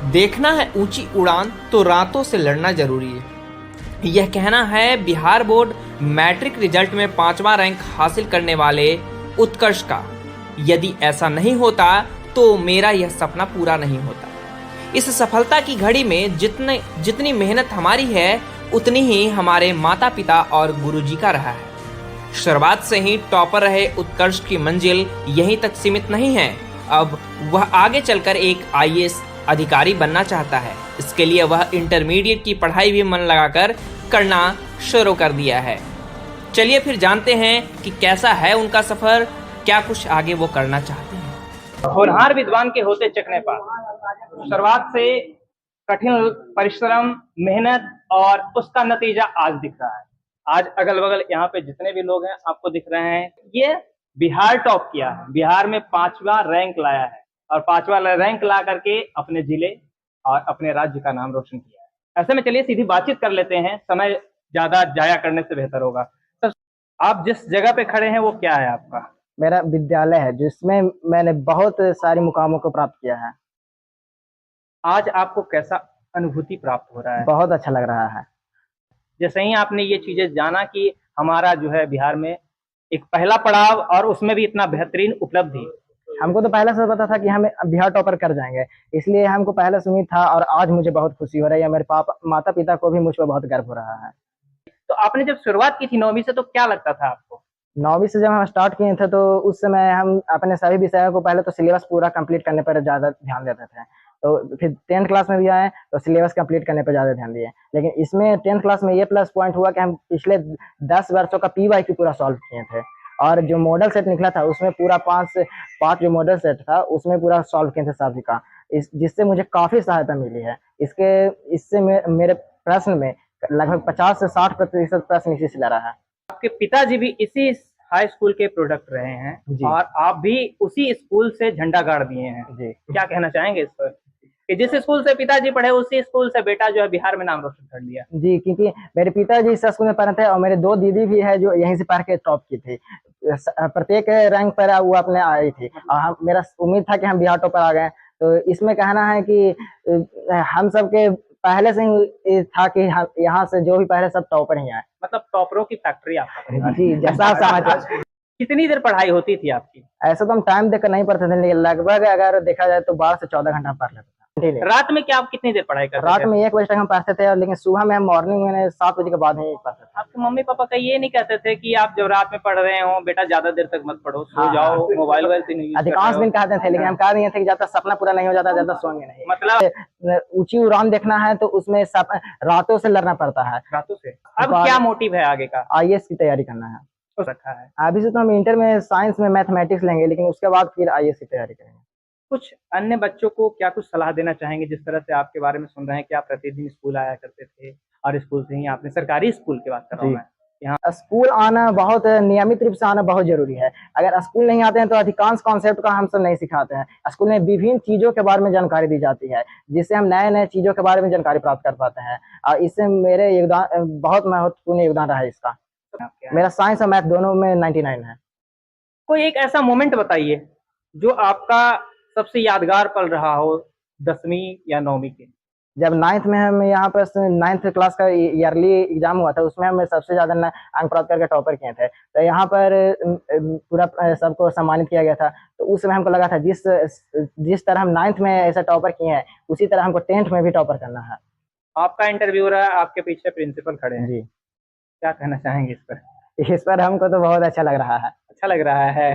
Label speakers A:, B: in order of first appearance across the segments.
A: देखना है ऊंची उड़ान तो रातों से लड़ना जरूरी है। यह कहना है बिहार बोर्ड मैट्रिक रिजल्ट में 5वां रैंक हासिल करने वाले उत्कर्ष का। यदि ऐसा नहीं होता तो मेरा यह सपना पूरा नहीं होता। इस सफलता की घड़ी में जितनी मेहनत हमारी है उतनी ही हमारे माता पिता और गुरुजी का रहा है। शुरुआत से ही टॉपर रहे उत्कर्ष की मंजिल यहीं तक सीमित नहीं है। अब वह आगे चलकर एक आईएएस अधिकारी बनना चाहता है। इसके लिए वह इंटरमीडिएट की पढ़ाई भी मन लगाकर करना शुरू कर दिया है। चलिए फिर जानते हैं कि कैसा है उनका सफर, क्या कुछ आगे वो करना चाहते हैं।
B: होनहार विद्वान के होते चकने पार। शुरुआत से कठिन परिश्रम, मेहनत और उसका नतीजा आज दिख रहा है। आज अगल बगल यहाँ पे जितने भी लोग हैं आपको दिख रहे हैं, ये बिहार टॉप किया है। बिहार में 5वां रैंक लाया है और 5वां रैंक ला करके अपने जिले और अपने राज्य का नाम रोशन किया है। ऐसे में चलिए सीधी बातचीत कर लेते हैं, समय ज्यादा जाया करने से बेहतर होगा। सर, आप जिस जगह पे खड़े हैं वो क्या है आपका?
C: मेरा विद्यालय है जिसमें मैंने बहुत सारी मुकामों को प्राप्त किया है।
B: आज आपको कैसा अनुभूति प्राप्त हो रहा है?
C: बहुत अच्छा लग रहा है।
B: जैसे ही आपने ये चीजें जाना कि हमारा जो है बिहार में एक पहला पड़ाव और उसमें भी इतना बेहतरीन उपलब्धि,
C: हमको तो पहले से पता था कि हम बिहार टॉपर कर जाएंगे, इसलिए हमको पहले से उम्मीद था और आज मुझे बहुत खुशी हो रही है। मेरे माता पिता को भी मुझ पर बहुत गर्व हो रहा है।
B: तो आपने जब शुरुआत की थी 9वीं से, तो क्या लगता था आपको?
C: 9वीं से जब हम स्टार्ट किए थे तो उस समय हम अपने सभी विषयों को पहले तो सिलेबस पूरा कंप्लीट करने पर ज़्यादा ध्यान देते थे। तो फिर 10th क्लास में भी आए तो सिलेबस कंप्लीट करने पर ज़्यादा ध्यान दिए। लेकिन इसमें 10th क्लास में ये प्लस पॉइंट हुआ कि हम पिछले 10 वर्षों का PYQ पूरा सॉल्व किए थे और जो मॉडल सेट निकला था उसमें पूरा पाँच जो मॉडल सेट था उसमें पूरा सॉल्व किए थे सभी का, जिससे मुझे काफ़ी सहायता मिली है। इससे मेरे प्रश्न में लगभग 50 से 60% प्रश्न इसी से लड़ा है।
B: आपके पिताजी भी इसी हाई स्कूल के प्रोडक्ट रहे हैं और आप भी उसी स्कूल से झंडा गाड़ दिए हैं
C: जी।
B: क्या कहना चाहेंगे इस पर कि जिस स्कूल से पिताजी पढ़े उसी स्कूल से बेटा जो है बिहार में नाम रोशन कर लिया?
C: जी, क्योंकि मेरे पिताजी इस स्कूल में पढ़े थे और मेरे 2 दीदी भी है जो यहीं से पढ़ के टॉप की थी। प्रत्येक रैंक पर वो अपने आई थी और मेरा उम्मीद था कि हम बिहार टॉपर आ गए। तो इसमें कहना है कि हम सबके पहले से ही था कि यहाँ से जो भी पहले सब टॉपर ही आए।
B: मतलब टॉपरों की फैक्ट्री आपका?
C: जी, जैसा आप समझ।
B: कितनी देर पढ़ाई होती थी आपकी?
C: ऐसा तो हम टाइम देकर नहीं पढ़ते थे, लेकिन लगभग अगर देखा जाए तो 12 से 14 घंटा पढ़ लेते थे।
B: रात में क्या आप कितनी देर पढ़ाई करते थे?
C: रात में 1 बजे तक हम पढ़ते थे, लेकिन सुबह में हम मॉर्निंग में 7 बजे के बाद ही पढ़ते थे।
B: आपके मम्मी पापा का ये नहीं कहते थे कि आप जब रात में पढ़ रहे हो बेटा ज्यादा देर तक मत पढ़ो, सो जाओ, मोबाइल से नहीं?
C: अधिकांश दिन कहते थे, लेकिन हम कह दिए थे कि जब तक सपना पूरा नहीं हो जाता जब तक सोएंगे नहीं।
B: मतलब
C: ऊंची उड़ान देखना है तो उसमें रातों से लड़ना पड़ता है।
B: रातों से? अब क्या मोटिव है आगे का?
C: आईएएस की तैयारी करना है।
B: रखा है
C: अभी से तो हम इंटर में साइंस में मैथमेटिक्स लेंगे, लेकिन उसके बाद फिर आईएएस की तैयारी करेंगे।
B: कुछ अन्य बच्चों को क्या कुछ सलाह देना चाहेंगे जिस तरह से आपके बारे में सुन रहे हैं कि आप प्रतिदिन स्कूल आया करते थे और स्कूल से ही आपने सरकारी स्कूल की बात कर रहा हूँ मैं, यहाँ
C: स्कूल आना बहुत नियमित रूप से आना बहुत जरूरी है। अगर स्कूल नहीं आते हैं तो अधिकांश कॉन्सेप्ट का हम सब नहीं सिखाते हैं। स्कूल में विभिन्न चीजों के बारे में जानकारी दी जाती है जिससे हम नए नए चीजों के बारे में जानकारी प्राप्त कर पाते हैं और इससे मेरे योगदान बहुत महत्वपूर्ण योगदान रहा है इसका। मेरा साइंस और मैथ दोनों में 99 है।
B: कोई एक ऐसा मोमेंट बताइए जो आपका सबसे यादगार पल रहा हो 10वीं या 9वीं के।
C: जब 9th में हम यहाँ पर 9th क्लास का ईयरली एग्जाम हुआ था उसमें हम सबसे ज्यादा अंक प्राप्त करके टॉपर किए थे। तो यहाँ पर पूरा सबको सम्मानित किया गया था। तो उस समय हमको लगा था जिस तरह हम 9th में ऐसा टॉपर किए हैं उसी तरह हमको 10th में भी टॉपर करना है।
B: आपका इंटरव्यू हो रहा है, आपके पीछे प्रिंसिपल खड़े हैं
C: जी,
B: क्या कहना चाहेंगे इस पर?
C: इस पर हमको तो बहुत अच्छा लग रहा है।
B: अच्छा लग रहा है।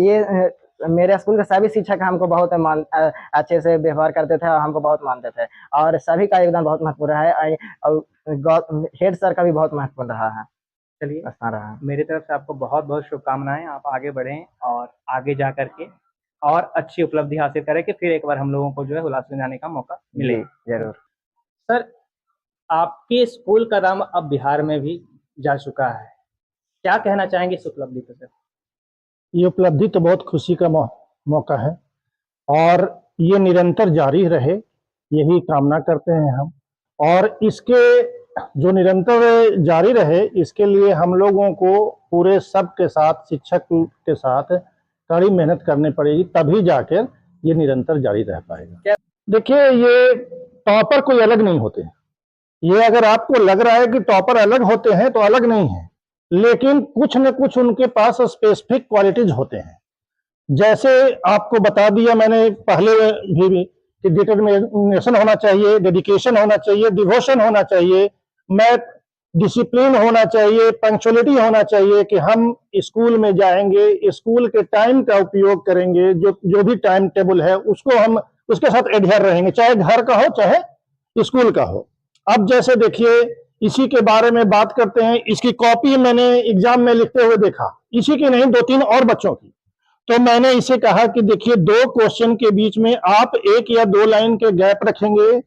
C: ये मेरे स्कूल के सभी शिक्षक हमको बहुत अच्छे से व्यवहार करते थे और हमको बहुत मानते थे और सभी का योगदान बहुत महत्वपूर्ण है और हेड सर का भी बहुत महत्वपूर्ण रहा है।
B: चलिए, मेरी तरफ से आपको बहुत बहुत शुभकामनाएं। आप आगे बढ़ें और आगे जा करके और अच्छी उपलब्धि हासिल करें कि फिर एक बार हम लोगों को जो है हुलास में जाने का मौका मिले।
C: जरूर।
B: सर, आपके स्कूल का नाम अब बिहार में भी जा चुका है, क्या कहना चाहेंगे इस उपलब्धि पर सर?
D: ये उपलब्धि तो बहुत खुशी का मौका है और ये निरंतर जारी रहे यही कामना करते हैं हम। और इसके जो निरंतर जारी रहे इसके लिए हम लोगों को पूरे सब के साथ शिक्षक के साथ कड़ी मेहनत करनी पड़ेगी, तभी जाकर ये निरंतर जारी रह पाएगा। देखिए, ये टॉपर कोई अलग नहीं होते। ये अगर आपको लग रहा है कि टॉपर अलग होते हैं तो अलग नहीं है, लेकिन कुछ न कुछ उनके पास स्पेसिफिक क्वालिटीज होते हैं। जैसे आपको बता दिया मैंने पहले भी कि डिटर्मिनेशन होना चाहिए, डेडिकेशन होना चाहिए, डिवोशन होना चाहिए, मैथ डिसिप्लिन होना चाहिए, पंक्चुअलिटी होना चाहिए कि हम स्कूल में जाएंगे, स्कूल के टाइम का उपयोग करेंगे, जो भी टाइम टेबल है उसको हम उसके साथ एडहेयर रहेंगे, चाहे घर का हो चाहे स्कूल का हो। अब जैसे देखिए, इसी के बारे में बात करते हैं। इसकी कॉपी मैंने एग्जाम में लिखते हुए देखा, इसी की नहीं 2-3 और बच्चों की। तो मैंने इसे कहा कि देखिए, 2 क्वेश्चन के बीच में आप 1 या 2 लाइन के गैप रखेंगे,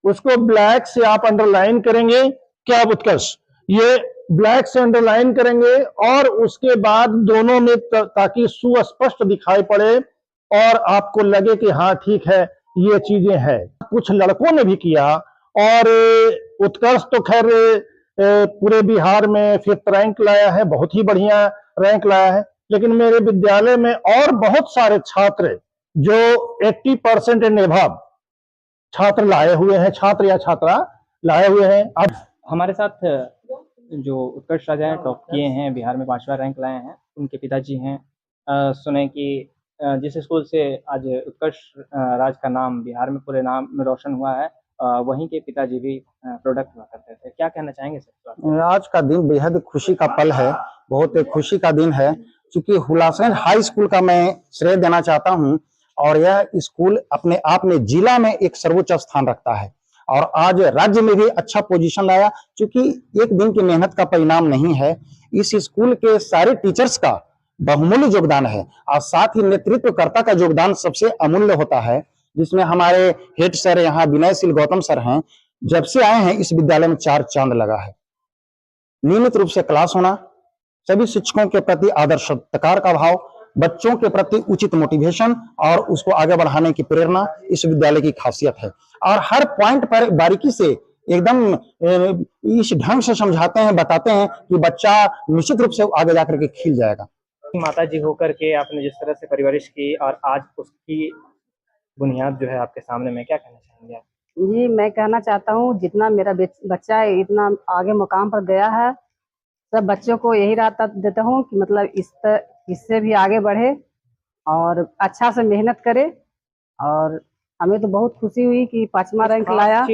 D: उसको ब्लैक से आप अंडरलाइन करेंगे। क्या उत्कर्ष, ये ब्लैक से अंडरलाइन करेंगे और उसके बाद दोनों में ताकि सुस्पष्ट दिखाई पड़े और आपको लगे कि हाँ ठीक है, ये चीजें हैं। कुछ लड़कों ने भी किया और उत्कर्ष तो खैर पूरे बिहार में 5th रैंक लाया है, बहुत ही बढ़िया रैंक लाया है। लेकिन मेरे विद्यालय में और बहुत सारे छात्र जो 80% एंड अबव छात्र लाए हुए हैं, छात्र या छात्रा लाए हुए हैं। अब
B: हमारे साथ जो उत्कर्ष राजा हैं, टॉप किए हैं, बिहार में 5वां रैंक लाए हैं, उनके पिताजी हैं। सुने कि जिस स्कूल से आज उत्कर्ष राज का नाम बिहार में पूरे नाम में रोशन हुआ है, वहीं के पिताजी भी प्रोडक्ट हुआ करते थे। क्या कहना चाहेंगे सर?
E: आज का दिन बेहद खुशी का पल है, बहुत एक खुशी का दिन है, क्योंकि हुलासगंज हाई स्कूल का मैं श्रेय देना चाहता हूं और यह स्कूल अपने आप में जिला में एक सर्वोच्च स्थान रखता है और आज राज्य में भी अच्छा पोजीशन लाया, क्योंकि एक दिन की मेहनत का परिणाम नहीं है। इस स्कूल के सारे टीचर्स का बहुमूल्य योगदान है और साथ ही नेतृत्वकर्ता का योगदान सबसे अमूल्य होता है, जिसमें हमारे हेड सर यहाँ विनयशील गौतम सर हैं। जब से आए हैं इस विद्यालय में 4 चांद लगा है। नियमित रूप से क्लास होना, सभी शिक्षकों के प्रति आदर सत्कार का भाव, बच्चों के प्रति उचित मोटिवेशन और उसको आगे बढ़ाने की प्रेरणा इस विद्यालय की खासियत है। और हर पॉइंट पर बारीकी से एकदम इस ढंग से समझाते हैं, बताते हैं कि बच्चा निश्चित रूप से आगे जाकर के खिल जाएगा।
B: माता जी होकर के आपने जिस तरह से परवरिश की और आज उसकी बुनियाद जो है आपके सामने में, क्या कहना चाहेंगे आप?
F: जी, मैं कहना चाहता हूँ जितना मेरा बच्चा इतना आगे मुकाम पर गया है, सब बच्चों को यही राय देता हूँ कि मतलब इससे भी आगे बढ़े और अच्छा से मेहनत करे। और हमें तो बहुत खुशी हुई कि 5वां रैंक लाया।